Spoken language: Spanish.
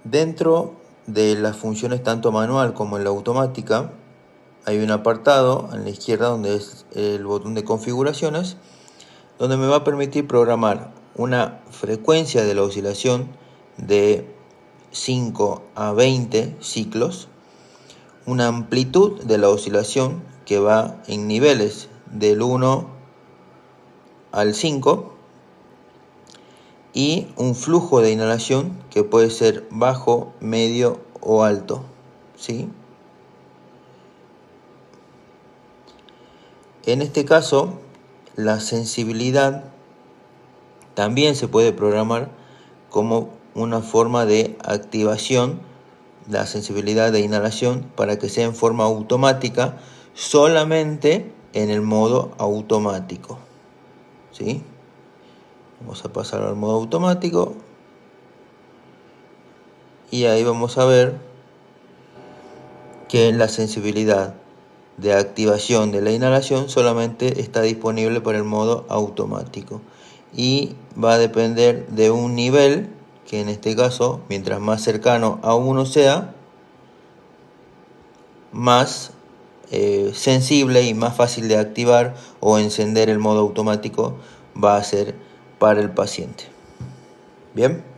Dentro de las funciones tanto manual como en la automática, hay un apartado a la izquierda donde es el botón de configuraciones, donde me va a permitir programar una frecuencia de la oscilación de 5 a 20 ciclos, una amplitud de la oscilación que va en niveles del 1 al 5 y un flujo de inhalación que puede ser bajo, medio o alto, ¿sí? En este caso, la sensibilidad también se puede programar como una forma de activación, la sensibilidad de inhalación, para que sea en forma automática solamente en el modo automático, ¿sí? Vamos a pasar al modo automático y ahí vamos a ver que la sensibilidad de activación de la inhalación solamente está disponible para el modo automático y va a depender de un nivel que en este caso, mientras más cercano a 1 sea, más sensible y más fácil de activar o encender el modo automático va a ser para el paciente. Bien.